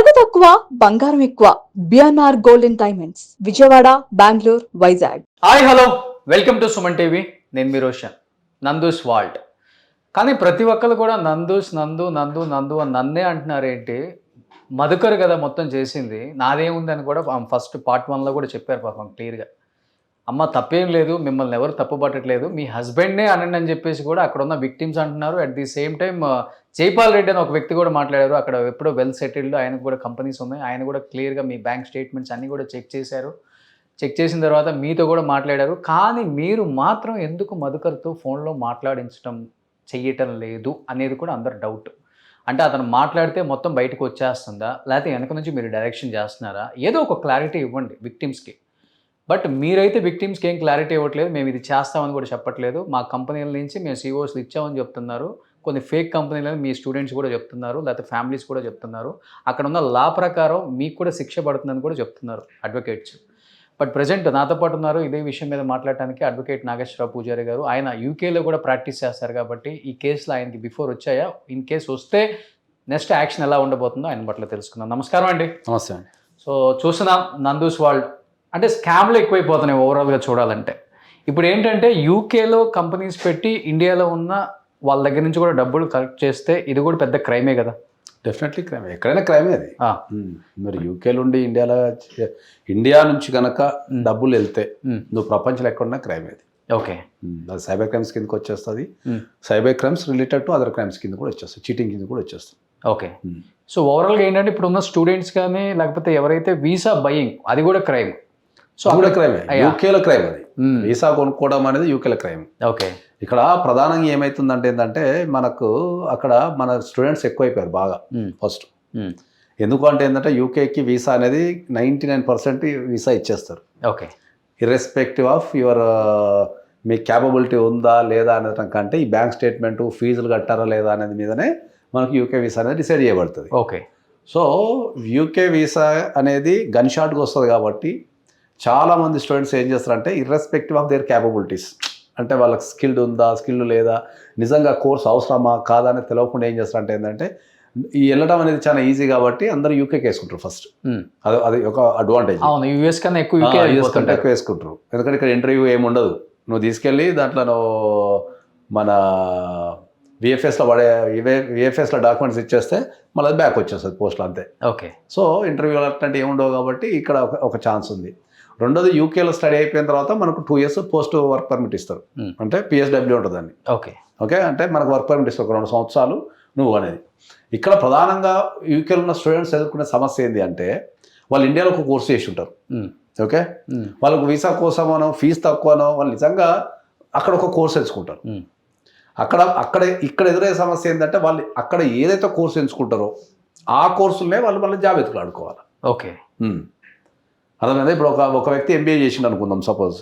నగదు తక్కువ బంగారం ఎక్కువ BNR gold and diamonds Vijayawada Bengaluru Vizag. Hi hello welcome to Suman TV. నేను మీ రోషన్. నందూస్ వాల్ట్. కానీ ప్రతి ఒక్కరు కూడా నందూస్ నందు నందు నందు అని నన్నే అంటున్నారు. ఏంటి మధుకర్ కదా మొత్తం చేసింది, నాదేముందని కూడా ఫస్ట్ పార్ట్ 1లో కూడా చెప్పారు పాపం క్లియర్గా. అమ్మ తప్పేం లేదు, మిమ్మల్ని ఎవరు తప్పుపట్టట్లేదు, మీ హస్బెండ్నే అనండి అని చెప్పేసి కూడా అక్కడ ఉన్న విక్టిమ్స్ అంటున్నారు. At the same time Jaipal Reddy అని ఒక వ్యక్తి కూడా మాట్లాడారు. అక్కడ ఎప్పుడో వెల్ సెటిల్డ్, ఆయనకు కూడా కంపెనీస్ ఉన్నాయి. ఆయన కూడా క్లియర్గా మీ బ్యాంక్ స్టేట్మెంట్స్ అన్నీ కూడా చెక్ చేశారు. చెక్ చేసిన తర్వాత మీతో కూడా మాట్లాడారు. కానీ మీరు మాత్రం ఎందుకు మధుకర్తో ఫోన్లో మాట్లాడించడం చెయ్యటం లేదు అనేది కూడా అందరు డౌట్. అంటే అతను మాట్లాడితే మొత్తం బయటకు వచ్చేస్తుందా, లేకపోతే వెనక నుంచి మీరు డైరెక్షన్ చేస్తున్నారా, ఏదో ఒక క్లారిటీ ఇవ్వండి విక్టిమ్స్కి. బట్ మీరైతే విక్టిమ్స్కి ఏం క్లారిటీ ఇవ్వట్లేదు. మేము ఇది చేస్తామని కూడా చెప్పట్లేదు. మా కంపెనీల నుంచి మేము CEOs ఇచ్చామని చెప్తున్నారు. కొన్ని ఫేక్ కంపెనీలను మీ స్టూడెంట్స్ కూడా చెప్తున్నారు, లేకపోతే ఫ్యామిలీస్ కూడా చెప్తున్నారు. అక్కడ ఉన్న లా ప్రకారం మీకు కూడా శిక్ష పడుతుందని కూడా చెప్తున్నారు అడ్వకేట్స్. బట్ ప్రజెంట్ నాతో పాటు ఉన్నారు ఇదే విషయం మీద మాట్లాడటానికి అడ్వకేట్ నాగేశ్వరరావు పూజారి గారు. ఆయన యూకేలో కూడా ప్రాక్టీస్ చేస్తారు కాబట్టి ఈ కేసులో ఆయనకి బిఫోర్ వచ్చాయా, ఇన్ కేసు వస్తే నెక్స్ట్ యాక్షన్ ఎలా ఉండబోతుందో ఆయన బట్ల తెలుసుకుందాం. నమస్కారం అండి. నమస్తే అండి. సో చూస్తున్నాం నందూస్ వాల్ట్ అంటే స్కామ్లు ఎక్కువైపోతున్నాయి ఓవరాల్గా చూడాలంటే. ఇప్పుడు ఏంటంటే యూకేలో కంపెనీస్ పెట్టి ఇండియాలో ఉన్న వాళ్ళ దగ్గర నుంచి కూడా డబ్బులు కలెక్ట్ చేస్తే ఇది కూడా పెద్ద క్రైమే కదా. డెఫినెట్లీ క్రైమే, ఎక్కడైనా క్రైమే అది. మరి యూకేలో ఉండి ఇండియా నుంచి కనుక డబ్బులు వెళ్తే నువ్వు ప్రపంచంలో ఎక్కడున్నా క్రైమే అది. ఓకే, అది సైబర్ క్రైమ్స్ కిందకి వచ్చేస్తుంది. Cyber crimes related to other crimes కింద కూడా వచ్చేస్తుంది, చీటింగ్ కింద కూడా వచ్చేస్తుంది. ఓకే. సో ఓవరాల్గా ఏంటంటే ఇప్పుడు ఉన్న స్టూడెంట్స్ కానీ లేకపోతే ఎవరైతే వీసా బయింగ్ అది కూడా క్రైమ్. సో కూడా క్రైమే, యూకేలో క్రైమ్ అది. వీసా కొనుక్కోవడం అనేది యూకేలో క్రైమ్. ఓకే. ఇక్కడ ప్రధానంగా ఏమవుతుందంటే ఏంటంటే మనకు అక్కడ మన స్టూడెంట్స్ ఎక్కువైపోయారు బాగా ఫస్ట్. ఎందుకు అంటే ఏంటంటే యూకేకి వీసా అనేది 99% వీసా ఇచ్చేస్తారు. Okay. Irrespective of your me capability ఉందా లేదా అనడం కంటే ఈ బ్యాంక్ స్టేట్మెంటు ఫీజులు కట్టారా లేదా అనేది మీదనే మనకు యూకే వీసా అనేది డిసైడ్ చేయబడుతుంది. ఓకే. సో యూకే వీసా అనేది గన్ షాట్గా వస్తుంది కాబట్టి చాలామంది స్టూడెంట్స్ ఏం చేస్తారంటే ఇర్రెస్పెక్టివ్ ఆఫ్ దేర్ క్యాపబిలిటీస్, అంటే వాళ్ళకి స్కిల్డ్ ఉందా స్కిల్డ్ లేదా నిజంగా కోర్స్ అవసరమా కాదా అనేది తెలియకుండా ఏం చేస్తారంటే ఏంటంటే ఈ వెళ్ళడం అనేది చాలా ఈజీ కాబట్టి అందరూ యూకేకి వేసుకుంటారు ఫస్ట్. అది ఒక అడ్వాంటేజ్. యూఎస్ కన్నా ఎక్కువ ఎక్కువ వేసుకుంటారు, ఎందుకంటే ఇక్కడ ఇంటర్వ్యూ ఏమి ఉండదు. నువ్వు తీసుకెళ్ళి దాంట్లో నువ్వు మన విఎఫ్ఎస్లో డాక్యుమెంట్స్ ఇచ్చేస్తే మళ్ళీ అది బ్యాక్ వచ్చేస్తుంది పోస్ట్లో, అంతే. ఓకే. సో ఇంటర్వ్యూ అట్లాంటి ఏముండవు కాబట్టి ఇక్కడ ఒక ఛాన్స్ ఉంది. రెండోది యూకేలో స్టడీ అయిపోయిన తర్వాత మనకు 2 years పోస్ట్ వర్క్ పర్మిట్ ఇస్తారు, అంటే PSW ఉంటుంది దాన్ని. ఓకే. ఓకే, అంటే మనకు వర్క్ పర్మిట్ ఇస్తారు 2 సంవత్సరాలు నువ్వు అనేది. ఇక్కడ ప్రధానంగా యూకేలో ఉన్న స్టూడెంట్స్ ఎదుర్కొనే సమస్య ఏంటి అంటే వాళ్ళు ఇండియాలో ఒక కోర్సు చేసి ఉంటారు. ఓకే, వాళ్ళకు వీసా కోసమనో ఫీజు తక్కువనో వాళ్ళు నిజంగా అక్కడ ఒక కోర్సు ఎంచుకుంటారు. ఇక్కడ ఎదురయ్యే సమస్య ఏంటంటే వాళ్ళు అక్కడ ఏదైతే కోర్సు ఎంచుకుంటారో ఆ కోర్సులనే వాళ్ళు మళ్ళీ జాబ్ ఎత్తులాడుకోవాలి. ఓకే. అర్థమైందా? ఇప్పుడు ఒక వ్యక్తి MBA చేసిండు అనుకుందాం సపోజ్,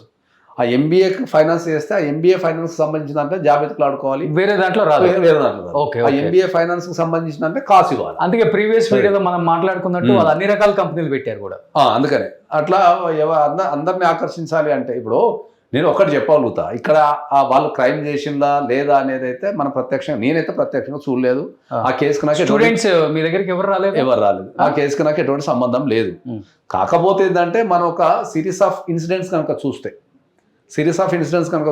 ఆ MBAకి ఫైనాన్స్ చేస్తే ఆ MBA ఫైనాన్స్ సంబంధించిన అంటే జాబ్ ఎత్తులాడుకోవాలి, వేరే దాంట్లో రాదు. ఆ MBA ఫైనాన్స్ కి సంబంధించిన అంటే కాసు ఇవ్వాలి. అందుకే ప్రీవియస్ వీడియోలో మనం మాట్లాడుకున్నట్టు వాళ్ళు అన్ని రకాల కంపెనీలు పెట్టారు కూడా. అందుకనే అట్లా అందరిని ఆకర్షించాలి అంటే ఇప్పుడు నేను ఒకటి చెప్పగలుగుతా, ఇక్కడ వాళ్ళు క్రైమ్ చేసిందా లేదా అనేది అయితే మనం నేనైతే ప్రత్యక్షంగా చూడలేదు. ఆ కేసుకి నాకు స్టూడెంట్స్ మీ దగ్గరికి ఎవరు రాలేదు. ఆ కేసుకి నాకు ఎటువంటి సంబంధం లేదు. కాకపోతే ఏంటంటే మనం ఒక సిరీస్ ఆఫ్ ఇన్సిడెంట్స్ కనుక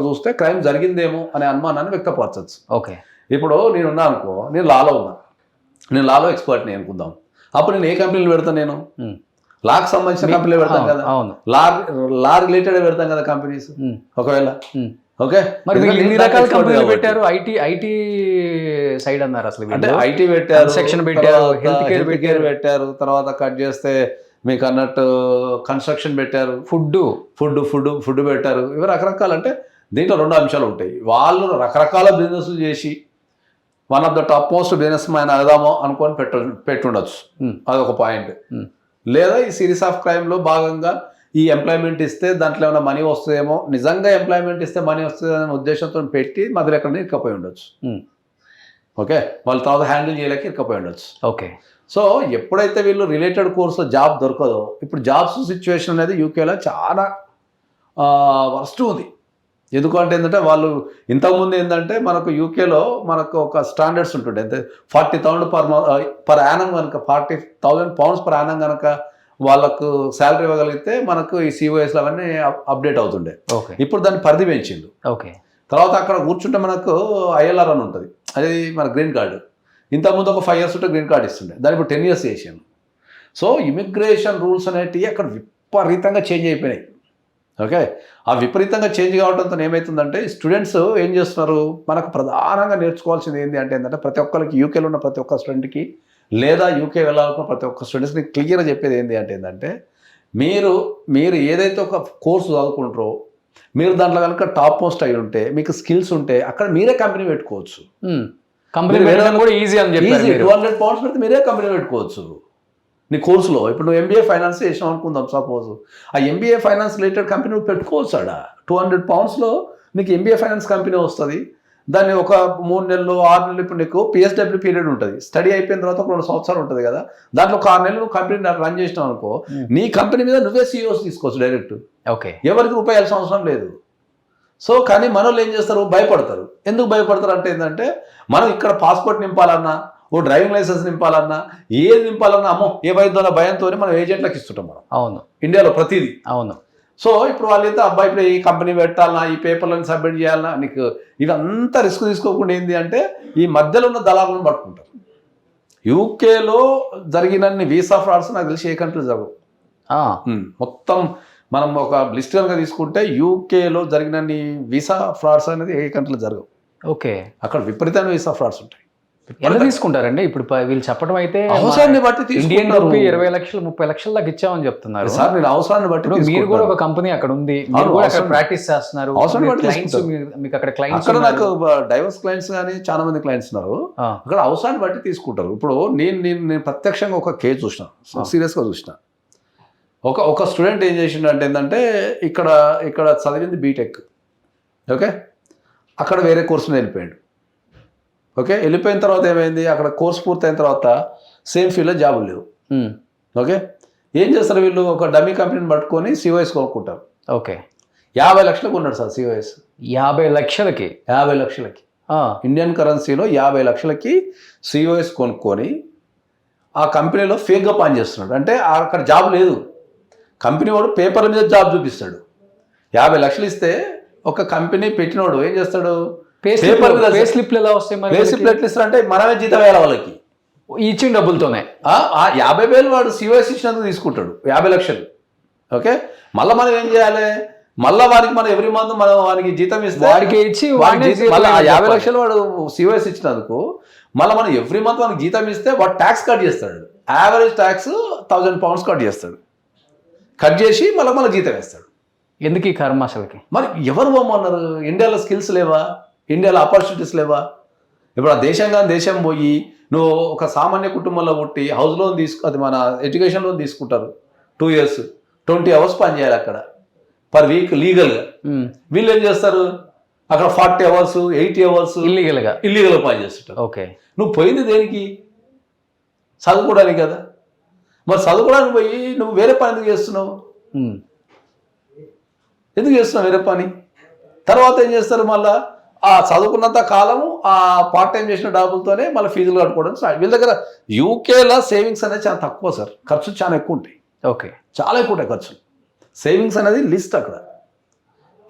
చూస్తే క్రైమ్ జరిగిందేమో అనే అనుమానాన్ని వ్యక్తపరచచ్చు. ఓకే. ఇప్పుడు నేనున్నా అనుకో, నేను లాలో ఎక్స్పర్ట్ని అనుకుందాం, అప్పుడు నేను ఏ కంపెనీలు పెడతాను? నేను లాకి సంబంధించిన కంపెనీలు పెడతాం కదా, లా రిలేటెడ్ పెడతాం కదా కంపెనీస్ ఒకవేళ. ఓకే, మరి ఎన్ని రకాల కంపెనీలు పెట్టారు? ఐటీ సైడ్ అన్నారు అసలు, అంటే ఐటీ పెట్టారు, సెక్షన్ పెట్టారు, హెల్త్ కేర్ పెట్టారు, తర్వాత కట్ చేస్తే మీకు అన్నట్టు కన్స్ట్రక్షన్ పెట్టారు, ఫుడ్ పెట్టారు. ఇవి రకరకాలు. అంటే దీంట్లో 2 అంశాలు ఉంటాయి. వాళ్ళు రకరకాల బిజినెస్లు చేసి one of the topmost businessman అవుదామో అనుకొని పెట్టుండొచ్చు, అదొక పాయింట్. లేదా ఈ సిరీస్ ఆఫ్ క్రైమ్లో భాగంగా ఈ ఎంప్లాయ్మెంట్ ఇస్తే దాంట్లో ఏమైనా మనీ వస్తుందేమో, నిజంగా ఎంప్లాయ్మెంట్ ఇస్తే మనీ వస్తుందనే ఉద్దేశంతో పెట్టి మధ్యలో ఎక్కడ ఇరుక్కపోయి ఉండొచ్చు. ఓకే, వాళ్ళ తర్వాత హ్యాండిల్ చేయలేక ఇరుక్కపోయి ఉండొచ్చు. ఓకే. సో ఎప్పుడైతే వీళ్ళు రిలేటెడ్ కోర్సులో జాబ్ దొరకదో, ఇప్పుడు జాబ్స్ సిచ్యువేషన్ అనేది యూకేలో చాలా వరస్ట్ ఉంది. ఎందుకంటే ఏంటంటే వాళ్ళు ఇంతకుముందు ఏంటంటే మనకు యూకేలో మనకు ఒక స్టాండర్డ్స్ ఉంటుండే అంటే 40,000 పర్ యానం కనుక 40,000 pounds పర్ యానం కనుక వాళ్ళకు శాలరీ ఇవ్వగలిగితే మనకు ఈ సిఓఎస్లు అవన్నీ అప్డేట్ అవుతుండే. ఓకే. ఇప్పుడు దాన్ని పరిధి పెంచిండు. ఓకే. తర్వాత అక్కడ కూర్చుంటే మనకు ఐఎల్ఆర్ అని ఉంటుంది, అది మన గ్రీన్ కార్డు. ఇంతకుముందు ఒక 5 years ఉంటే గ్రీన్ కార్డు ఇస్తుండే, దాన్ని ఇప్పుడు 10 years చేసాను. సో ఇమిగ్రేషన్ రూల్స్ అనేటివి అక్కడ విపరీతంగా చేంజ్ అయిపోయినాయి. ఓకే, ఆ విపరీతంగా చేంజ్ కావడంతో ఏమవుతుందంటే స్టూడెంట్స్ ఏం చేస్తున్నారు, మనకు ప్రధానంగా నేర్చుకోవాల్సింది ఏంటంటే ప్రతి ఒక్కరికి యూకేలో ఉన్న ప్రతి ఒక్క స్టూడెంట్కి లేదా యూకే వెళ్ళాలనుకున్న ప్రతి ఒక్క స్టూడెంట్స్ని క్లియర్గా చెప్పేది ఏంటంటే మీరు ఏదైతే ఒక కోర్సు చదువుకుంటారో మీరు దాంట్లో కనుక టాప్ మోస్ట్ అయి ఉంటే మీకు స్కిల్స్ ఉంటే అక్కడ మీరే కంపెనీ పెట్టుకోవచ్చు. కంపెనీ కూడా ఈజీ అని చెప్పి 200 pounds పెడితే మీరే కంపెనీ పెట్టుకోవచ్చు నీ కోర్సులో. ఇప్పుడు నువ్వు ఎంబీఏ ఫైనాన్స్ చేసినావు అనుకుందాం సపోజ్, ఆ ఎంబీఏ ఫైనాన్స్ రిలేటెడ్ కంపెనీ నువ్వు పెట్టుకోవచ్చు. ఆడ 200 poundsలో నీకు ఎంబీఏ ఫైనాన్స్ కంపెనీ వస్తుంది. దాన్ని ఒక 3 నెలలు 6 నెలలు, ఇప్పుడు నీకు పిఎస్డబ్ల్యూ పీరియడ్ ఉంటుంది, స్టడీ అయిపోయిన తర్వాత ఒక 2 సంవత్సరాలు ఉంటుంది కదా, దాంట్లో ఒక 6 నెలలు నువ్వు కంపెనీ రన్ చేసినావు అనుకో, నీ కంపెనీ మీద నువ్వే సీఈఓస్ తీసుకోవచ్చు డైరెక్ట్. ఓకే, ఎవరికి రూపాయి అవసరం లేదు. సో కానీ మన వాళ్ళు ఏం చేస్తారు, భయపడతారు. ఎందుకు భయపడతారు అంటే ఏంటంటే మనం ఇక్కడ పాస్పోర్ట్ నింపాలన్నా, ఓ డ్రైవింగ్ లైసెన్స్ నింపాలన్నా, ఏది నింపాలన్నా అమ్మో ఏమైందో భయంతో మనం ఏజెంట్లకు ఇస్తుంటాం మనం. అవును, ఇండియాలో ప్రతిదీ. అవును. సో ఇప్పుడు వాళ్ళైతే అబ్బాయి ఇప్పుడు ఈ కంపెనీ పెట్టాలన్నా, ఈ పేపర్లను సబ్మిట్ చేయాలన్నా, నీకు ఇదంతా రిస్క్ తీసుకోకుండా ఏంటి అంటే ఈ మధ్యలో ఉన్న దళాలను పట్టుకుంటారు. యూకేలో జరిగినన్ని వీసా ఫ్రాడ్స్ నాకు తెలిసి ఏ కంట్రీ జరగవు. మొత్తం మనం ఒక లిస్ట్ కనుక తీసుకుంటే యూకేలో జరిగినన్ని వీసా ఫ్రాడ్స్ అనేది ఏ కంట్రీలో జరగవు. ఓకే, అక్కడ విపరీతమైన వీసా ఫ్రాడ్స్ ఉంటాయి. ఎలా తీసుకుంటారండి ఇప్పుడు వీళ్ళు చెప్పడం అయితే అవసరాన్ని బట్టి ఇండియన్ రూపీ 20 లక్షలు 30 లక్షల దాకా ఇచ్చామని చెప్తున్నారు సార్. నేను అవసరాన్ని బట్టి మీరు కూడా ఒక కంపెనీ అక్కడ ఉంది, మీరు కూడా అక్కడ ప్రాక్టీస్ చేస్తున్నారు, మీకు అక్కడ క్లయింట్స్. అక్కడ నాకు డైవర్స్ క్లయింట్స్ కానీ చాలా మంది క్లయింట్స్ ఉన్నారు. అక్కడ అవసరాన్ని బట్టి తీసుకుంటారు. ఇప్పుడు నేను ప్రత్యక్షంగా ఒక కేసు చూసిన, సీరియస్గా చూసిన. ఒక స్టూడెంట్ ఏం చేసిండు అంటే ఏంటంటే ఇక్కడ చదివింది బీటెక్. ఓకే, అక్కడ వేరే కోర్సు వెళ్ళిపోయాడు. ఓకే, వెళ్ళిపోయిన తర్వాత ఏమైంది, అక్కడ కోర్స్ పూర్తయిన తర్వాత సేమ్ ఫీల్డ్లో జాబులు లేవు. ఓకే, ఏం చేస్తారు వీళ్ళు, ఒక డమ్మీ కంపెనీని పట్టుకొని సిఓఎస్ కొనుక్కుంటారు. ఓకే, 50 లక్షలకు ఉన్నాడు సార్ సిఓఎస్. 50 లక్షలకి 50 లక్షలకి ఇండియన్ కరెన్సీలో 50 లక్షలకి సిఓఎస్ కొనుక్కొని ఆ కంపెనీలో ఫేక్గా పనిచేస్తున్నాడు. అంటే అక్కడ జాబ్ లేదు, కంపెనీ వాడు పేపర్ల మీద జాబ్ చూపిస్తాడు. 50 లక్షలు ఇస్తే ఒక కంపెనీ పెట్టినోడు ఏం చేస్తాడు, పేపర్ మీద పే స్లిప్లు ఎలా వస్తాయి, పే స్లిప్లు ఎట్లా ఇస్తారు అంటే మనమే జీతం వేయాలి వాళ్ళకి ఇచ్చిన డబ్బులతోనే. 50,000 వాడు సిఓఎస్ ఇచ్చినందుకు తీసుకుంటాడు 50 లక్షలు. ఓకే, మళ్ళీ మనం ఏం చేయాలి, మళ్ళీ వారికి మనం ఎవ్రీ మంత్ మనం వానికి జీతం ఇస్తే వాడికి ఇచ్చి మళ్ళీ 50 లక్షలు వాడు సిఓఎస్ ఇచ్చినందుకు మళ్ళీ మనం ఎవ్రీ మంత్ మనకి జీతం ఇస్తే వాడు ట్యాక్స్ కట్ చేస్తాడు. యావరేజ్ ట్యాక్స్ 1000 pounds కట్ చేస్తాడు. కట్ చేసి మళ్ళీ జీతం వేస్తాడు. ఎందుకు ఈ కర్మ అసలుకి? మరి ఎవరు పోమన్నారు? ఇండియాలో స్కిల్స్ లేవా, ఇండియాలో ఆపర్చునిటీస్ లేవా? ఇప్పుడు ఆ దేశం పోయి నువ్వు ఒక సామాన్య కుటుంబంలో పుట్టి హౌస్ లోన్ అది మన ఎడ్యుకేషన్ లోన్ తీసుకుంటారు 2 years, 20 hours పని చేయాలి అక్కడ పర్ వీక్ లీగల్గా. వీళ్ళు ఏం చేస్తారు, అక్కడ 40 hours 80 hours ఇల్లీగల్గా పని చేస్తుంటారు. ఓకే, నువ్వు పోయింది దేనికి? చదువుకోవడానికి కదా. మరి చదువుకోవడానికి పోయి నువ్వు వేరే పని ఎందుకు చేస్తున్నావు? ఎందుకు చేస్తున్నావు వేరే పని? తర్వాత ఏం చేస్తారు, మళ్ళీ ఆ చదువుకున్నంత కాలము ఆ పార్ట్ టైం చేసిన డబ్బులతోనే మళ్ళీ ఫీజులు కట్టుకోవడం. వీళ్ళ దగ్గర యూకేలో సేవింగ్స్ అనేది చాలా తక్కువ సార్, ఖర్చు చాలా ఎక్కువ ఉంటాయి. ఓకే, చాలా ఎక్కువ ఉంటాయి ఖర్చులు. సేవింగ్స్ అనేది లిస్ట్ అక్కడ.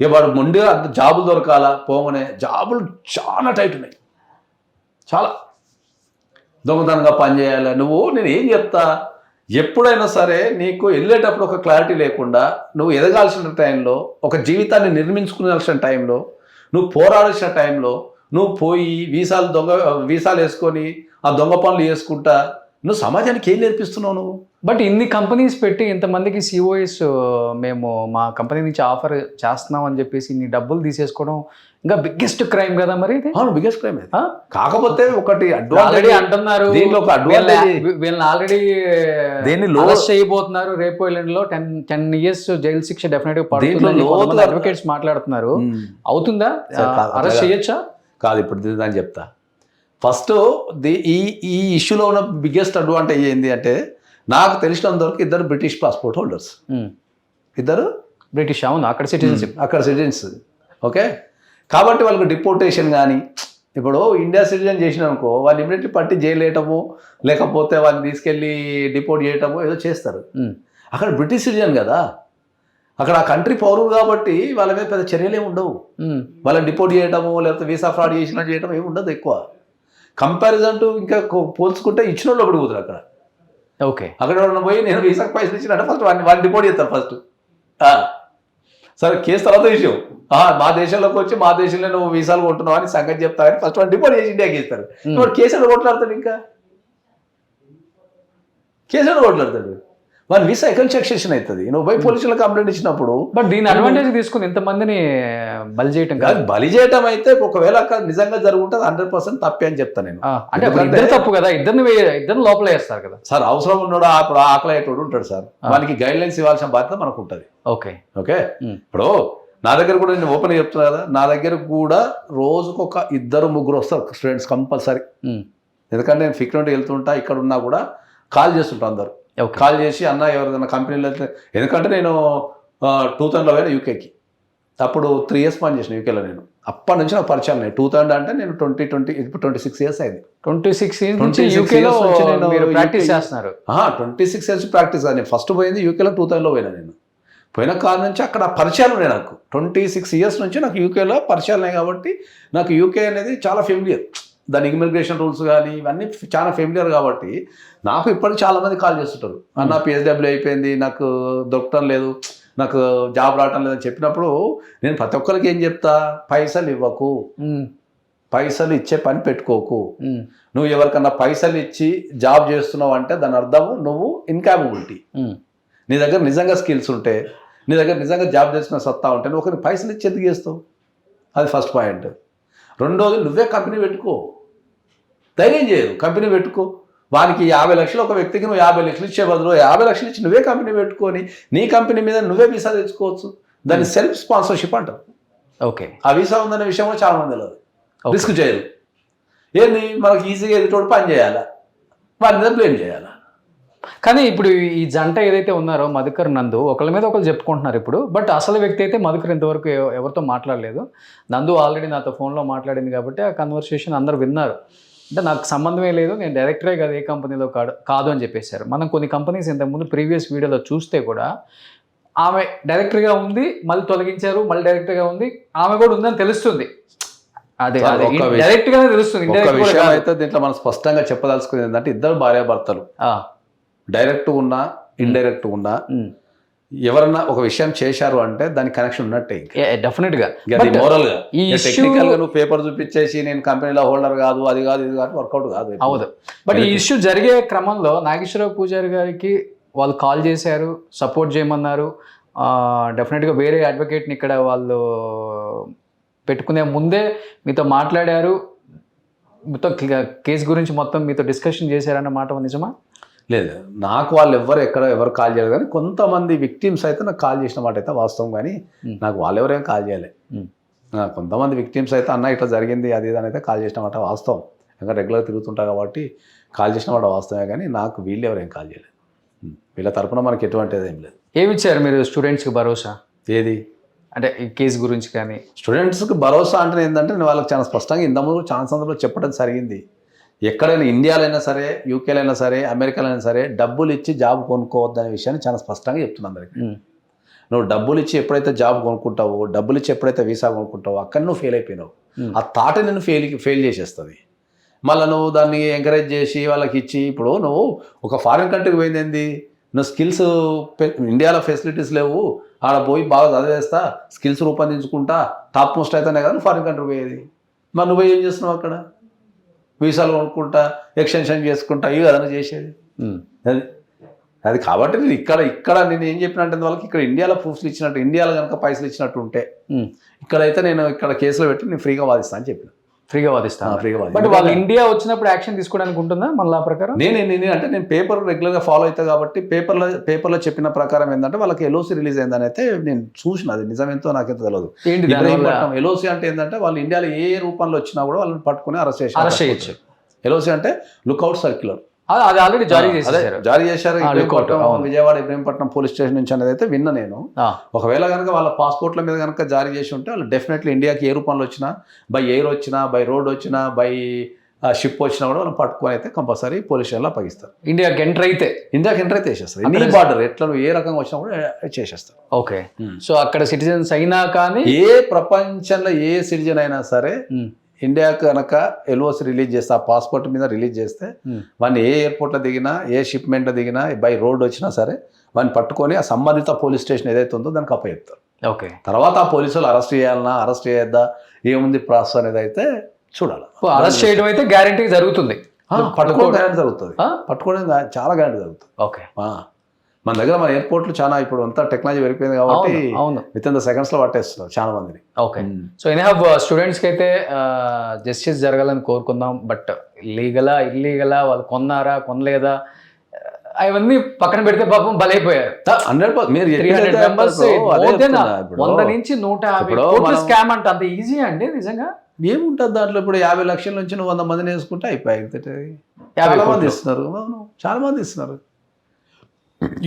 ఇక వాడు ముందుగా జాబులు దొరకాలా, పోగానే జాబులు చాలా టైట్ ఉన్నాయి, చాలా దొంగతనంగా పనిచేయాలి. నేను ఏం చెప్తా, ఎప్పుడైనా సరే నీకు వెళ్ళేటప్పుడు ఒక క్లారిటీ లేకుండా నువ్వు ఎదగాల్సిన టైంలో, ఒక జీవితాన్ని నిర్మించుకునాల్సిన టైంలో, నువ్వు పోరాడాల్సిన టైంలో నువ్వు పోయి వీసాలు వేసుకొని ఆ దొంగ పనులు చేసుకుంటా నువ్వు సమాజానికి ఏం నేర్పిస్తున్నావు నువ్వు? బట్ ఇన్ని కంపెనీస్ పెట్టి ఇంతమందికి సిఓఎస్ మేము మా కంపెనీ నుంచి ఆఫర్ చేస్తున్నాం అని చెప్పేసి ఇన్ని డబ్బులు తీసేసుకోవడం ఇంకా బిగ్గెస్ట్ క్రైమ్ కదా మరి? అవును, బిగ్గెస్ట్ క్రైమ్. కాకపోతే ఒకటి ఆల్రెడీ అంటున్నారు, దీంట్లో ఒక అడ్వాంటేజ్, వీళ్ళని ఆల్రెడీ అరెస్ట్ చేయబోతున్నారు. రేపు ఎల్లుండిలో 10 years జైలు శిక్ష డెఫినెట్ గా పడుతుంది. అడ్వకేట్స్ మాట్లాడుతున్నారు, అవుతుందా? అరెస్ట్ చేయొచ్చా? కాదు, ఇప్పుడు దాన్ని చెప్తా. ఫస్ట్ ఈ ఇష్యూలో ఉన్న బిగ్గెస్ట్ అడ్వాంటేజ్ ఏంటి అంటే, నాకు తెలిసినంతవరకు 2 బ్రిటిష్ పాస్పోర్ట్ హోల్డర్స్. 2 బ్రిటిష్, అవును, అక్కడ సిటిజన్షిప్, అక్కడ సిటిజన్స్. ఓకే, కాబట్టి వాళ్ళకి డిపోర్టేషన్ కానీ, ఇప్పుడు ఇండియా సిటిజన్ చేసిన అనుకో వాళ్ళు ఇమీడియట్లీ పట్టి జైలు వేయటము, లేకపోతే వాళ్ళని తీసుకెళ్ళి డిపోర్ట్ చేయటము ఏదో చేస్తారు. అక్కడ బ్రిటిష్ సిటిజన్ కదా, అక్కడ ఆ కంట్రీ పౌరులు కాబట్టి వాళ్ళ మీద పెద్ద చర్యలు ఏమి ఉండవు. వాళ్ళని డిపోర్ట్ చేయటము లేకపోతే వీసా ఫ్రాడ్ చేసినట్టు చేయడం ఏమి ఉండదు ఎక్కువ. కంపారిజన్ టు ఇంకా పోల్చుకుంటే ఇచ్చిన వాళ్ళు ఒకటి కుదరు అక్కడ. ఓకే, అక్కడ ఎవరైనా పోయి నేను వీసాకు పైసలు ఇచ్చినట్టు ఫస్ట్ వాళ్ళు డిపోర్ట్ చేస్తారు ఫస్ట్. సరే కేసు తర్వాత విషయం, మా దేశంలోకి వచ్చి మా దేశంలో నువ్వు వీసాలు కొంటున్నావు అని సంగతి చెప్తావని ఫస్ట్ వాళ్ళు డిపోర్ట్ చేసి ఇండియాకి ఇస్తారు. ఇప్పుడు కేసు ఎక్కడ కొట్లాడతాడు, ఇంకా కేసు ఎక్కడ కొట్లాడతాడు, వాళ్ళ వీసా ఎక్కడ సెక్షన్ అవుతుంది. నువ్వు పోయి పోలీసులు కంప్లైంట్ ఇచ్చినప్పుడు. బట్ దీని అడ్వాంటేజ్ తీసుకుని ఇంతమందిని బలి చేయటం కాదు. బలి చేయటం అయితే ఒకవేళ అక్కడ నిజంగా జరుగుతుంది 100% తప్పే అని చెప్తాను నేను. అంటే ఇద్దరు తప్పు కదా, ఇద్దరు లోపల వేస్తారు కదా సార్. అవసరం ఉన్నాడు అప్పుడు ఆకలి అయ్యేటోడు ఉంటాడు సార్, వానికి గైడ్ లైన్స్ ఇవ్వాల్సిన బాధ్యత మనకు ఉంటుంది. ఓకే ఓకే, ఇప్పుడు నా దగ్గర కూడా నేను ఓపెన్ చెప్తున్నా కదా, నా దగ్గర కూడా రోజుకు ఒక 2-3 వస్తారు స్టూడెంట్స్ కంపల్సరీ. ఎందుకంటే నేను ఫిక్రెంట్ వెళ్తుంటా, ఇక్కడ ఉన్నా కూడా కాల్ చేస్తుంటా అందరు. కాల్ చేసి అన్న ఎవరిదైనా కంపెనీలో, ఎందుకంటే నేను 2000లో పోయినా యూకేకి. అప్పుడు 3 years పని చేసిన యూకేలో నేను. అప్పటి నుంచి నాకు పరిచయం లేదు. 2000 అంటే నేను 26 years అయింది. 26 years నుంచి యూకేలో మీరు ప్రాక్టీస్ చేస్తున్నారు? 26 years ప్రాక్టీస్ కాదు. నేను ఫస్ట్ పోయింది యూకేలో 2000లో పోయినా. నేను పోయిన కాలం నుంచి అక్కడ పరిచయాలు ఉన్నాయి నాకు. 26 years నుంచి నాకు యూకేలో పరిచయాలు ఉన్నాయి కాబట్టి నాకు యూకే అనేది చాలా ఫెమిలియర్. దాని ఇమిగ్రేషన్ రూల్స్ కానీ ఇవన్నీ చాలా ఫెమిలియర్ కాబట్టి నాకు ఇప్పటికి చాలామంది కాల్ చేస్తుంటారు, అన్న పిహెచ్డబ్ల్యూ అయిపోయింది, నాకు దొరకటం లేదు, నాకు జాబ్ రావటం లేదని చెప్పినప్పుడు నేను ప్రతి ఒక్కరికి ఏం చెప్తా, పైసలు ఇవ్వకు, పైసలు ఇచ్చే పని పెట్టుకోకు. నువ్వు ఎవరికన్నా పైసలు ఇచ్చి జాబ్ చేస్తున్నావు అంటే దాని అర్థము నువ్వు ఇన్కాపబిలిటీ. నీ దగ్గర నిజంగా స్కిల్స్ ఉంటే, నీ దగ్గర నిజంగా జాబ్ చేసుకునే సత్తా ఉంటే నువ్వు ఒకరికి పైసలు ఇచ్చి ఎందుకు చేస్తావు? అది ఫస్ట్ పాయింట్. రెండోది, నువ్వే కంపెనీ పెట్టుకో, ధైర్యం చేయరు, కంపెనీ పెట్టుకో. వానికి 50 లక్షలు ఒక వ్యక్తికి నువ్వు 50 లక్షలు ఇచ్చే బదులు 50 లక్షలు ఇచ్చి నువ్వే కంపెనీ పెట్టుకొని నీ కంపెనీ మీద నువ్వే వీసా తెచ్చుకోవచ్చు. దాన్ని సెల్ఫ్ స్పాన్సర్షిప్ అంటారు. ఓకే, ఆ వీసా ఉందనే విషయం కూడా చాలా మంది తెలియదు, రిస్క్ చేయరు. ఏంది మనకి ఈజీగా ఎదుటోడు పని చేయాలా, వారి మీద బ్లేమ్ చేయాలా. కానీ ఇప్పుడు ఈ జంట ఏదైతే ఉన్నారో మధుకర్ నందు ఒకళ్ళ మీద ఒకళ్ళు చెప్పుకుంటున్నారు ఇప్పుడు. బట్ అసలు వ్యక్తి అయితే మధుకర్ ఇంతవరకు ఎవరితో మాట్లాడలేదు. నందు ఆల్రెడీ నాతో ఫోన్లో మాట్లాడింది కాబట్టి ఆ కన్వర్సేషన్ అందరు విన్నారు. అంటే నాకు సంబంధమే లేదు, నేను డైరెక్టరే కాదు, ఏ కంపెనీలో కాదు అని చెప్పేశారు. మనం కొన్ని కంపెనీస్ ఇంతకుముందు ప్రీవియస్ వీడియోలో చూస్తే కూడా ఆమె డైరెక్టర్గా ఉంది, మళ్ళీ తొలగించారు, మళ్ళీ డైరెక్టర్గా ఉంది, ఆమె కూడా ఉందని తెలుస్తుంది. అదే డైరెక్ట్ గానే తెలుస్తుంది. అయితే దీంట్లో మనం స్పష్టంగా చెప్పదలుచుకుంది ఏంటంటే, ఇద్దరు భార్యాభర్తలు డైరెక్ట్ ఉన్నా ఇండైరెక్ట్ ఉన్నా ఎవరన్నా ఒక విషయం చేశారు అంటే దానికి కనెక్షన్ ఉన్నట్టే. డెఫినెట్ గా మోరల్ గా, టెక్నికల్ గా నువ్వు పేపర్ చూపించేసి నేను కంపెనీలో హోల్డర్ కాదు, అది కాదు, ఇది కాదు, వర్కౌట్ కాదు. అవును, బట్ ఈ ఇష్యూ జరిగే క్రమంలో నాగేశ్వరరావు పూజారి గారికి వాళ్ళు కాల్ చేశారు, సపోర్ట్ చేయమన్నారు. డెఫినెట్గా వేరే అడ్వకేట్ని ఇక్కడ వాళ్ళు పెట్టుకునే ముందే మీతో మాట్లాడారు, మీతో కేసు గురించి మొత్తం మీతో డిస్కషన్ చేశారన్న మాట నిజమా? లేదు, నాకు వాళ్ళు ఎవరు కాల్ చేయలేదు, కానీ కొంతమంది విక్టిమ్స్ అయితే నాకు కాల్ చేసిన మాట అయితే వాస్తవం. కానీ నాకు వాళ్ళు ఎవరేం కాల్ చేయలే. కొంతమంది విక్టిమ్స్ అయితే అన్న ఇట్లా జరిగింది అది ఇది అని అయితే కాల్ చేసిన మాట వాస్తవం. ఇంకా రెగ్యులర్ తిరుగుతుంటా కాబట్టి కాల్ చేసిన మాట వాస్తవమే. కానీ నాకు వీళ్ళు ఎవరేం కాల్ చేయలేదు. వీళ్ళ తరపున మనకి ఎటువంటిది ఏం లేదు. ఏమి ఇచ్చారు మీరు స్టూడెంట్స్కి భరోసా? ఏది అంటే ఈ కేసు గురించి కానీ స్టూడెంట్స్కి భరోసా అంటే ఏంటంటే, నేను వాళ్ళకి చాలా స్పష్టంగా ఇంతకుముందు చాలా సందర్భంలో చెప్పడం జరిగింది. ఎక్కడైనా ఇండియాలో అయినా సరే, యూకేలో అయినా సరే, అమెరికాలో అయినా సరే డబ్బులు ఇచ్చి జాబ్ కొనుక్కోవద్దనే విషయాన్ని చాలా స్పష్టంగా చెప్తున్నాను అందరికీ. నువ్వు డబ్బులు ఇచ్చి ఎప్పుడైతే జాబ్ కొనుక్కుంటావో, డబ్బులు ఇచ్చి ఎప్పుడైతే వీసా కొనుక్కుంటావో అక్కడ నువ్వు ఫెయిల్ అయిపోయినావు. ఆ థాట్ నేను ఫెయిల్ చేసేస్తుంది. మళ్ళీ నువ్వు దాన్ని ఎంకరేజ్ చేసి వాళ్ళకి ఇచ్చి, ఇప్పుడు నువ్వు ఒక ఫారిన్ కంట్రీకి పోయింది ఏంది, నువ్వు స్కిల్స్ ఇండియాలో ఫెసిలిటీస్ లేవు, ఆడ పోయి బాగా చదివేస్తా, స్కిల్స్ రూపొందించుకుంటా, టాప్ మోస్ట్ అయితేనే కదా నువ్వు ఫారిన్ కంట్రీ పోయేది. మరి నువ్వు ఏం చేస్తున్నావు అక్కడ? వీసాలు కొనుక్కుంటా, ఎక్స్టెన్షన్ చేసుకుంటా, ఇవి కదన్నా చేసేది. అది కాబట్టి నేను ఇక్కడ నేను ఏం చెప్పిన అంటే, వాళ్ళకి ఇక్కడ ఇండియాలో ప్రూఫ్స్ ఇచ్చినట్టు, ఇండియాలో కనుక పైసలు ఇచ్చినట్టు ఉంటే ఇక్కడైతే నేను ఇక్కడ కేసులో పెట్టి నేను ఫ్రీగా వాదిస్తాను అని చెప్పిన. ఫ్రీగా వాదిస్తాను. బట్ వాళ్ళు ఇండియా వచ్చినప్పుడు యాక్షన్ తీసుకోవడానికి ఉంటుందా మళ్ళీ ఆ ప్రకారం? నేను పేపర్ రెగ్యులర్గా ఫాలో అవుతాను కాబట్టి పేపర్లో చెప్పిన ప్రకారం ఏంటంటే వాళ్ళకి ఎల్ఓసి రిలీజ్ అయిందని అయితే నేను చూసిన. అది నిజమేంతో నాకైతే తెలియదు. ఎల్ఓసి అంటే ఏంటంటే, వాళ్ళు ఇండియాలో ఏ రూపంలో వచ్చినా కూడా వాళ్ళని పట్టుకుని అరెస్ట్ చేయొచ్చు. ఎల్ఓసి అంటే లుక్అవుట్ సర్క్యులర్. అది ఆల్రెడీ జారీ అదే చేసేసారు. జారీ చేశారు. lookout, ఇబ్రహీంపట్నం, అవును. విజయవాడ ఇబ్రహీంపట్నం పోలీస్ స్టేషన్ నుంచి అనేది అయితే విన్నా నేను. ఒకవేళ కనుక వాళ్ళ పాస్పోర్ట్ల మీద కనుక జారీ చేసి ఉంటే వాళ్ళు డెఫినెట్లీ ఇండియాకి ఏ రూపంలో వచ్చినా, బై ఎయిర్ వచ్చినా, బై రోడ్ వచ్చినా, బై షిప్ వచ్చినా కూడా వాళ్ళు పట్టుకొని అయితే కంపల్సరీ పోలీస్ స్టేషన్లో అప్పగిస్తారు. ఇండియాకి ఎంటర్ అయితే ఇండియాకి ఎంటర్ అయితే చేసేస్తారు. ఎనీ బార్డర్ ఎట్లా నువ్వు ఏ రకంగా వచ్చినా కూడా చేసేస్తారు. ఓకే. సో అక్కడ సిటిజన్స్ అయినా కానీ ఏ ప్రపంచంలో ఏ సిటిజన్ అయినా సరే ఇండియాకి కనుక ఎల్ఓసి రిలీజ్ చేస్తే, ఆ పాస్పోర్ట్ మీద రిలీజ్ చేస్తే వాడిని ఏ ఎయిర్పోర్ట్లో దిగినా, ఏ షిప్మెంట్లో దిగినా, బై రోడ్ వచ్చినా సరే వాడిని పట్టుకొని ఆ సంబంధిత పోలీస్ స్టేషన్ ఏదైతే ఉందో దానికి అప్పచెప్తారు. ఓకే. తర్వాత ఆ పోలీసులు అరెస్ట్ చేయాలన్నా, అరెస్ట్ చేయొద్దా, ఏముంది ప్రాసెస్ అనేది అయితే చూడాలి. అరెస్ట్ చేయడం అయితే గ్యారంటీ జరుగుతుంది. పట్టుకోవడం గ్యారెంటీ జరుగుతుంది. పట్టుకోవడం చాలా గ్యారెంటీ జరుగుతుంది. ఓకే. మన దగ్గర మన ఎయిర్పోర్ట్లు చాలా ఇప్పుడు అంతా టెక్నాలజీ పెరిగిపోయింది కాబట్టి అవును, విత్ ఇన్ ద సెకండ్స్లో పట్టేస్తున్నారు చాలా మందిని. ఓకే. సో ఎనీహౌ స్టూడెంట్స్కి అయితే జస్టిస్ జరగాలని కోరుకుందాం. బట్ లీగలా ఇల్లీగలా, వాళ్ళు కొన్నారా కొనలేదా అవన్నీ పక్కన పెడితే పాపం బలైపోయారు. 100% మీరు 300 members, more than 100 నుంచి 150 ఇప్పుడు కోట్ల మనం- స్కామ్ అంటే అంత ఈజీ అండి నిజంగా? ఏముంటుంది దాంట్లో? ఇప్పుడు 50 లక్షల నుంచి నువ్వు 100 మందిని వేసుకుంటే అయిపోయాయి. 50 చాలా మంది కోట్లు. ఇస్తున్నారు. అవును, చాలా మంది ఇస్తున్నారు.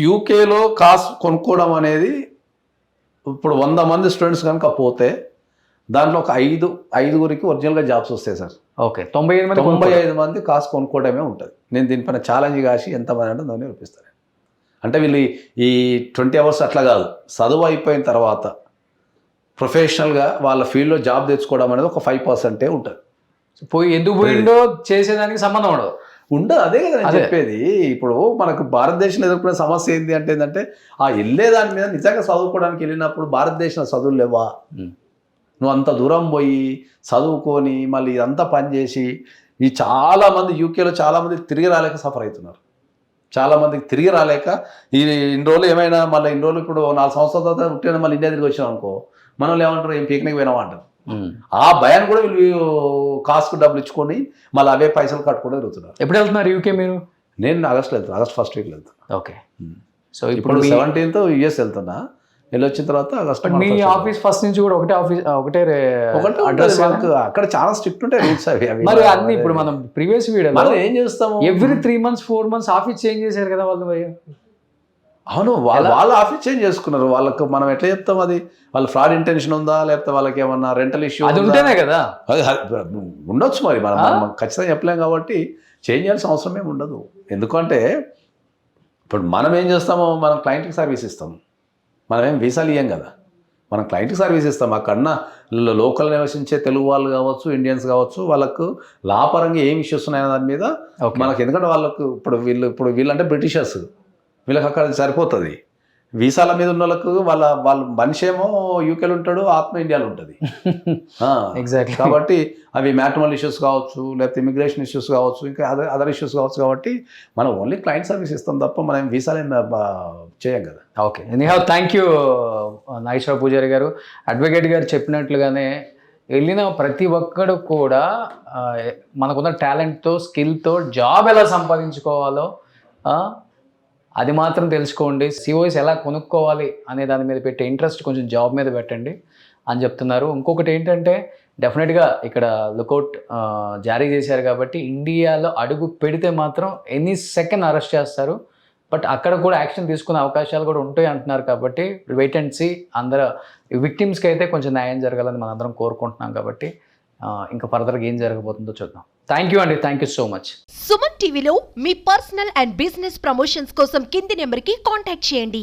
యూకేలో కాస్ కొనుక్కోవడం అనేది ఇప్పుడు 100 మంది స్టూడెంట్స్ కనుక పోతే దాంట్లో ఒక ఐదుగురికి ఒరిజినల్గా జాబ్స్ వస్తాయి సార్. ఓకే. 95 మంది 95 మంది కాస్ కొనుక్కోవడమే ఉంటుంది. నేను దీనిపైన ఛాలెంజ్ కాసి ఎంతమంది అంటే దాన్ని చూపిస్తాను. అంటే వీళ్ళు ఈ 20 అవర్స్ అట్లా కాదు, చదువు అయిపోయిన తర్వాత ప్రొఫెషనల్గా వాళ్ళ ఫీల్డ్లో జాబ్ తెచ్చుకోవడం అనేది ఒక 5% ఉంటుంది. పోయి ఎందుకు పోయిండో చేసేదానికి సంబంధం ఉండదు. అదే కదా నేను చెప్పేది. ఇప్పుడు మనకు భారతదేశంలో ఎదుర్కొనే సమస్య ఏంటి అంటే ఏంటంటే ఆ వెళ్ళే దాని మీద నిజంగా చదువుకోవడానికి వెళ్ళినప్పుడు భారతదేశంలో చదువులు లేవా? నువ్వు అంత దూరం పోయి చదువుకొని మళ్ళీ ఇదంతా పనిచేసి ఈ చాలామంది యూకేలో చాలామంది తిరిగి రాలేక సఫర్ అవుతున్నారు. చాలామందికి తిరిగి రాలేక ఇన్ని రోజులు ఏమైనా మళ్ళీ ఇన్ని రోజులు ఇప్పుడు 4 సంవత్సరాల తర్వాత పుట్టిన మళ్ళీ ఇండియా తిరిగి వచ్చినాం అనుకో, మనం ఏమంటారు, ఏం పీక్నిక్ పోయినావా అంటారు. ఆ భయాన్ని కూడా వీళ్ళు కాస్ట్కు డబ్బులు ఇచ్చుకొని మళ్ళీ అవే పైసలు కట్టుకుంటూ తిరుగుతున్నారు. ఎప్పుడు వెళ్తున్నారు యూకే మీరు? నేను ఆగస్ట్లో వెళ్తాను, ఆగస్ట్ 1st వీక్లో వెళ్తాను. ఓకే. సో ఇప్పుడు 17th యూఎస్ వెళ్తున్నా. వెళ్ళి వచ్చిన తర్వాత ఆగస్ట్. మీ ఆఫీస్ ఫస్ట్ నుంచి కూడా ఒకటే అడ్రస్ అక్కడ చాలా స్ట్రిక్ట్ ఉంటాయి రూల్స్ అవి. మరి అన్ని ఇప్పుడు మనం ప్రీవియస్ వీడియో మనం ఏం చేస్తాము, every 3 months 4 months office change చేశారు కదా వాళ్ళు. మరి అవును, వాళ్ళ ఆఫీస్ చేంజ్ చేసుకున్నారు. వాళ్ళకు మనం ఎట్లా చెప్తాం అది? వాళ్ళ ఫ్రాడ్ ఇంటెన్షన్ ఉందా, లేకపోతే వాళ్ళకి ఏమన్నా రెంటల్ ఇష్యూ అది ఉంటేనే కదా. అది ఉండొచ్చు. మరి మనం ఖచ్చితంగా చెప్పలేం కాబట్టి చేంజ్ చేయాల్సిన అవసరం ఏమి ఉండదు. ఎందుకంటే ఇప్పుడు మనం ఏం చేస్తామో, మనం క్లయింట్కి సర్వీస్ ఇస్తాం, మనం ఏం వీసాలు ఇయ్యం కదా. మనం క్లయింట్కి సర్వీస్ ఇస్తాం. అక్కడన్నా లోకల్ నివసించే తెలుగు వాళ్ళు కావచ్చు, ఇండియన్స్ కావచ్చు, వాళ్ళకు లాపరంగా ఏం ఇష్యూస్ ఉన్నాయన్న దాని మీద మనకు. ఎందుకంటే వాళ్ళకు ఇప్పుడు వీళ్ళంటే బ్రిటిషర్స్, వీళ్ళకి అక్కడ సరిపోతుంది. వీసాల మీద ఉన్న వాళ్ళకు వాళ్ళ మనిషి ఏమో యూకేలో ఉంటాడు, ఆత్మ ఇండియాలో ఉంటుంది. ఎగ్జాక్ట్లీ. కాబట్టి అవి మ్యాట్రిమోనల్ ఇష్యూస్ కావచ్చు, లేకపోతే ఇమిగ్రేషన్ ఇష్యూస్ కావచ్చు, ఇంకా అదర్ ఇష్యూస్ కావచ్చు. కాబట్టి మనం ఓన్లీ క్లయింట్ సర్వీస్ ఇస్తాం తప్ప మనం వీసాలు ఏం చేయం కదా. Okay. Anyhow thank you Nageswara పూజారి గారు. అడ్వకేట్ గారు చెప్పినట్లుగానే వెళ్ళిన ప్రతి ఒక్కడు కూడా మనకున్న టాలెంట్తో, స్కిల్తో జాబ్ ఎలా సంపాదించుకోవాలో అది మాత్రం తెలుసుకోండి. సిఓఎస్ ఎలా కొనుక్కోవాలి అనే దాని మీద పెట్టే ఇంట్రెస్ట్ కొంచెం జాబ్ మీద పెట్టండి అని చెప్తున్నారు. ఇంకొకటి ఏంటంటే డెఫినెట్గా ఇక్కడ లుకౌట్ జారీ చేశారు కాబట్టి ఇండియాలో అడుగు పెడితే మాత్రం ఎనీ సెకండ్ అరెస్ట్ చేస్తారు. బట్ అక్కడ కూడా యాక్షన్ తీసుకునే అవకాశాలు కూడా ఉంటాయి అంటున్నారు. కాబట్టి వెయిట్ అండ్ సీ. అందరూ విక్టిమ్స్కి అయితే కొంచెం న్యాయం జరగాలని మనందరం కోరుకుంటున్నాం. కాబట్టి ఇంకా ఫర్దర్గా ఏం జరగబోతుందో చూద్దాం. థ్యాంక్ యూ అండి. Thank you so much. Suman టీవీలో మీ పర్సనల్ అండ్ బిజినెస్ ప్రమోషన్స్ కోసం కింది నెంబర్కి కాంటాక్ట్ చేయండి.